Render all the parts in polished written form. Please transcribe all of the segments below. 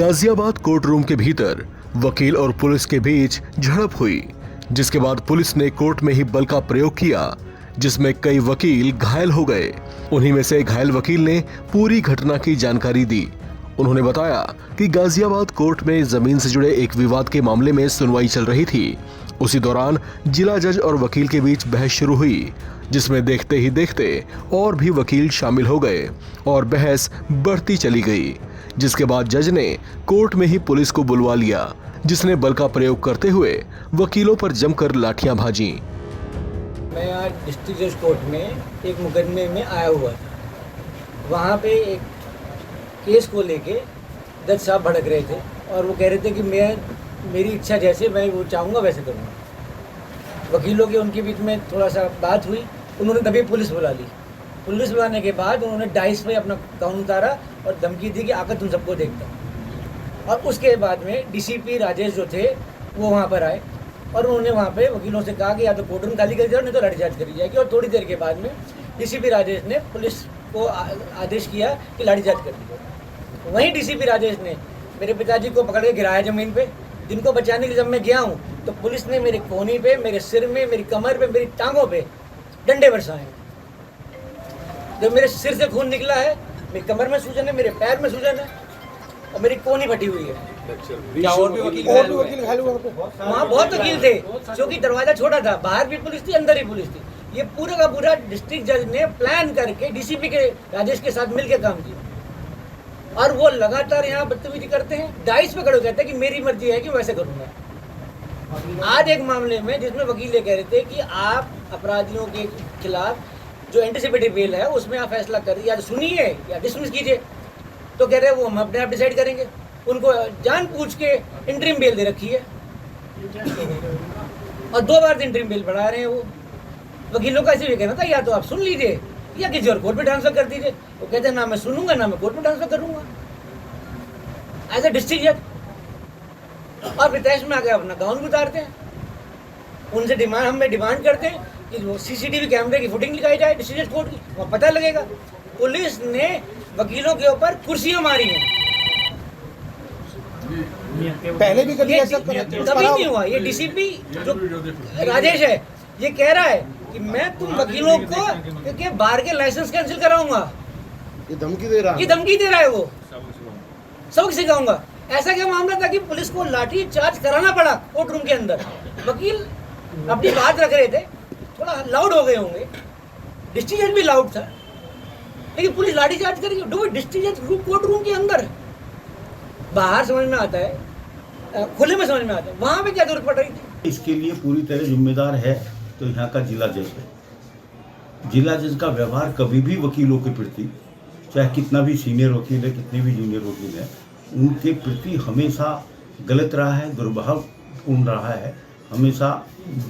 Ghaziabad court room के भीतर वकील और पुलिस के बीच झड़प हुई, जिसके बाद पुलिस ने कोर्ट में ही बल का प्रयोग किया, जिसमें कई वकील घायल हो गए। उन्हीं में से घायल वकील ने पूरी घटना की जानकारी दी। उन्होंने बताया कि गाजियाबाद कोर्ट में जमीन से जुड़े एक विवाद के मामले में सुनवाई चल रही थी। उसी दौरान जिला जज और वकील के बीच बहस शुरू हुई, जिसमें देखते ही देखते और भी वकील शामिल हो गए और बहस बढ़ती चली गई, जिसके बाद जज ने कोर्ट में ही पुलिस को बुलवा लिया, जिसने बल का प्रयोग करते हुए वकीलों पर जमकर लाठियां भाजी। मैं आज डिस्ट्रिक्ट जज कोर्ट में एक मुकदमे में आया हुआ था। वहाँ पे एक केस को लेके जज साहब भड़क रहे थे और वो कह रहे थे कि मेरी इच्छा जैसे मैं वो चाहूँगा वैसे करूँगा। वकीलों के उनके बीच में थोड़ा सा बात हुई, उन्होंने तभी पुलिस बुला ली। पुलिस बुलाने के बाद उन्होंने डाइस पे अपना काउंट उतारा और धमकी दी कि आकर तुम सबको देखता हूँ। और उसके बाद में डीसीपी राजेश जो थे वो वहाँ पर आए और उन्होंने वहाँ पे वकीलों से कहा कि या तो कोर्ट रूम खाली कर दिया नहीं तो लाठीचार्ज करी जाएगी। और थोड़ी देर के बाद में डीसीपी राजेश ने पुलिस को आदेश किया कि लाठीचार्ज कर दीजिए। वहीं डीसीपी राजेश ने मेरे पिताजी को पकड़ के गिराया ज़मीन पे, जिनको बचाने के लिए जब मैं गया हूँ तो पुलिस ने मेरे कोहनी पे, मेरे सिर में, मेरी कमर पे, मेरी टांगों पे डंडे बरसाए। जब मेरे सिर से खून निकला है, मेरी कमर में सूजन है, मेरे पैर में सूजन है और मेरी कोहनी फटी हुई है। क्या और भी वकील घायल हुए? वहाँ बहुत वकील थे क्योंकि दरवाजा छोटा था, बाहर भी पुलिस थी, अंदर ही पुलिस थी। ये पूरा का पूरा डिस्ट्रिक्ट जज ने प्लान करके डीसीपी के राजेश के साथ मिलकर काम किया और वो लगातार यहाँ बदतमीजी करते हैं। डाइस पे खड़े हो कहते हैं कि मेरी मर्जी है कि वैसे करूँगा। आज एक मामले में जिसमें वकील ये कह रहे थे कि आप अपराधियों के खिलाफ जो एंटीसिपेटरी बेल है उसमें आप फैसला करिए, या तो सुनिए या डिसमिस कीजिए। तो कह रहे हैं वो हम अपने आप डिसाइड करेंगे। उनको जानबूझ के इंटरिम बेल दे रखी है और 2 बार इंटरिम बेल बढ़ा रहे हैं। वो वकीलों का ऐसे भी कहना था या तो आप सुन लीजिए या किसी और कोर्ट में ट्रांसफर कर दीजिए। वो कहते हैं ना मैं सुनूंगा ना मैं कोर्ट में ट्रांसफर करूंगा एज ए डिस्ट्रिक्ट जज। और विदेश में आके अपना गाउन भी उतारते हैं। उनसे हम डिमांड करते हैं कि वो सीसीटीवी कैमरे की फुटेज निकाली जाए डिस्ट्रिक्ट जज कोर्ट की, वहाँ पता लगेगा। पुलिस ने वकीलों के ऊपर कुर्सियां मारी हैं। पहले भी कभी ऐसा कभी नहीं हुआ। ये डीसीपी जो राजेश है ये कह रहा है कि मैं तुम वकीलों को के बार के लाइसेंस कैंसिल कराऊंगा। ये धमकी दे रहा है वो, सबक सिखाऊंगा। ऐसा क्या मामला था कि पुलिस को लाठी चार्ज कराना पड़ा कोर्ट रूम के अंदर। वकील अपनी बात रख रहे थे, थोड़ा लाउड हो गए होंगे, डिस्ट्रिक्ट जज भी लाउड था, लेकिन पुलिस लाठी चार्ज करेगी। डू डिस्ट्रिक्ट जज कोर्ट रूम के अंदर बाहर समझ में आता है, खुले में समझ में आता है, वहां पे क्या जरूरत पड़ रही थी? इसके लिए पूरी तरह जिम्मेदार है तो यहाँ का जिला जज है। जिला जज का व्यवहार कभी भी वकीलों के प्रति, चाहे कितना भी सीनियर वकील है, कितने भी जूनियर वकील है, उनके प्रति हमेशा गलत रहा है, दुर्भावपूर्ण रहा है। हमेशा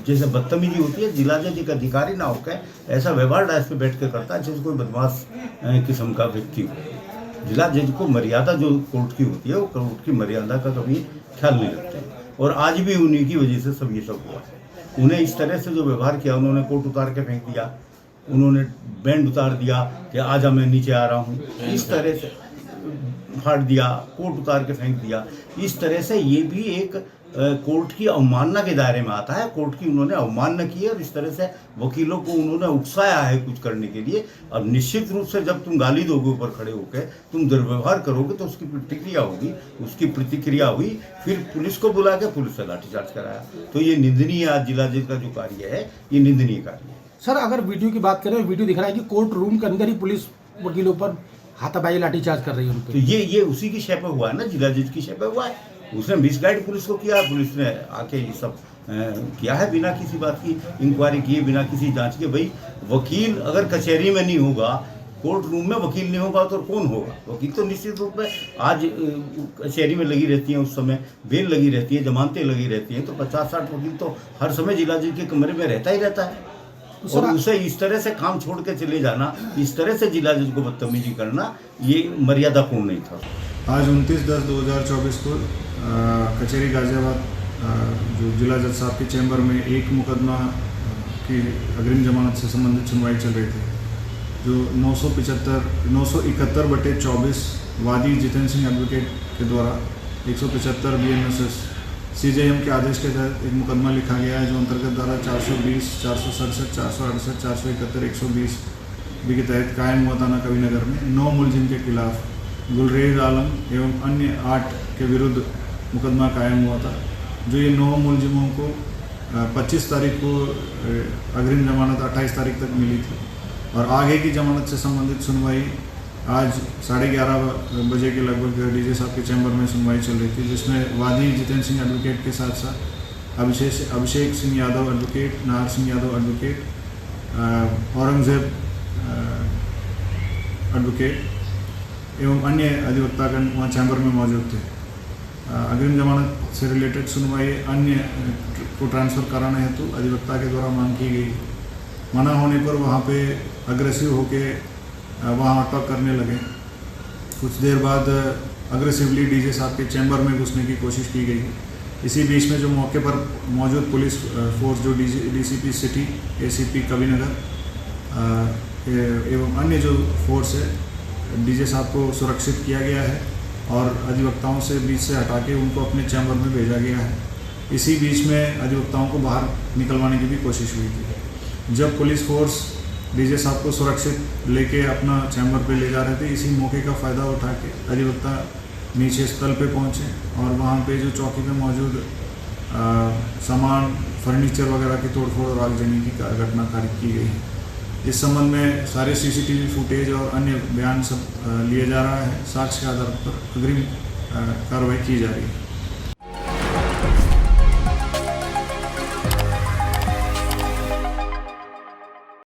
जैसे बदतमीजी होती है, जिला जज एक अधिकारी ना होकर ऐसा व्यवहार डायस पे बैठ कर करता है जैसे कोई बदमाश किस्म का व्यक्ति हो। जिला जज को मर्यादा जो कोर्ट की होती है वो कोर्ट की मर्यादा का कभी ख्याल नहीं रखते हैं और आज भी उन्हीं की वजह से सब ये सब हुआ है। उन्हें इस तरह से जो व्यवहार किया, उन्होंने कोट उतार के फेंक दिया, उन्होंने बैंड उतार दिया कि आजा मैं नीचे आ रहा हूँ, इस तरह से फाड़ दिया, कोट उतार के फेंक दिया। इस तरह से ये भी एक कोर्ट की अवमानना के दायरे में आता है। कोर्ट की उन्होंने अवमानना की है और इस तरह से वकीलों को उन्होंने उकसाया है कुछ करने के लिए। अब निश्चित रूप से जब तुम गाली दोगे ऊपर खड़े होकर, तुम दुर्व्यवहार करोगे तो उसकी प्रतिक्रिया होगी। उसकी प्रतिक्रिया हुई, फिर पुलिस को बुला के पुलिस से लाठीचार्ज कराया। तो ये निंदनीय, आज जिला जज का जो कार्य है ये निंदनीय कार्य है। सर, अगर वीडियो की बात करें, वीडियो दिख रहा है कि कोर्ट रूम के अंदर ही पुलिस वकीलों पर हाथापाई लाठीचार्ज कर रही है उनको। तो ये उसी की शय पे हुआ है ना, जिला जज की शय पे हुआ है। उसने मिसगाइड पुलिस को किया, पुलिस ने आके ये सब किया है बिना किसी बात की इंक्वायरी किए, बिना किसी जांच के। भाई वकील अगर कचहरी में नहीं होगा, कोर्ट रूम में वकील नहीं होगा तो कौन होगा? वकील तो निश्चित रूप में आज कचहरी में लगी रहती हैं, उस समय बेल लगी रहती है, जमानतें लगी रहती हैं, तो 50-60 वकील तो हर समय जिला जज के कमरे में रहता ही रहता है। और उसे इस तरह से काम छोड़ के चले जाना, इस तरह से जिला जज को बदतमीजी करना, ये मर्यादापूर्ण नहीं था। आज 29/10/2024 को कचहरी गाजियाबाद जो जिला जज साहब के चैम्बर में एक मुकदमा की अग्रिम जमानत से संबंधित सुनवाई चल रही थी, जो 971/24 वादी जितेंद्र सिंह एडवोकेट के द्वारा 175 BNSS CJM के आदेश के तहत एक मुकदमा लिखा गया है, जो अंतर्गत धारा 420, 467, 468, 471, 120 बी के तहत कायम हुआ थाना कविनगर में 9 मुलजिम के खिलाफ गुलरेज आलम एवं अन्य 8 के विरुद्ध मुकदमा कायम हुआ था। जो ये 9 मुलजिमों को 25 तारीख को अग्रिम जमानत 28 तारीख तक मिली थी और आगे की जमानत से संबंधित सुनवाई आज 11:30 बजे के लगभग डीजे साहब के चैम्बर में सुनवाई चल रही थी, जिसमें वादी जितेंद्र सिंह एडवोकेट के साथ साथ Abhishek Singh Yadav advocate, Nahar Singh Yadav advocate, Aurangzeb advocate एवं अन्य अधिवक्तागण वहाँ चैम्बर में मौजूद थे। अग्रिम जमानत से रिलेटेड सुनवाई अन्य को ट्रांसफ़र कराने हेतु अधिवक्ता के द्वारा मांग की गई। मना होने पर वहाँ पे अग्रेसिव होके वहाँ अटैक करने लगे। कुछ देर बाद अग्रेसिवली डीजे साहब के चैम्बर में घुसने की कोशिश की गई। इसी बीच में जो मौके पर मौजूद पुलिस फोर्स जो DCP सिटी, ACP कविनगर एवं अन्य जो फोर्स है, डीजे साहब को सुरक्षित किया गया है और अधिवक्ताओं से बीच से हटा के उनको अपने चैम्बर में भेजा गया है। इसी बीच में अधिवक्ताओं को बाहर निकलवाने की भी कोशिश हुई थी। जब पुलिस फोर्स डीजे साहब को सुरक्षित लेके अपना चैम्बर पे ले जा रहे थे, इसी मौके का फ़ायदा उठा के अधिवक्ता नीचे स्थल पे पहुँचे और वहाँ पे जो चौकी पे मौजूद सामान, फर्नीचर वगैरह की तोड़फोड़ और आगजनी की घटना तारीख की गई। इस संबंध में सारे CCTV फुटेज और अन्य बयान सब लिए जा रहा है। साक्ष्य के आधार पर अग्रिम कार्रवाई की जा रही है।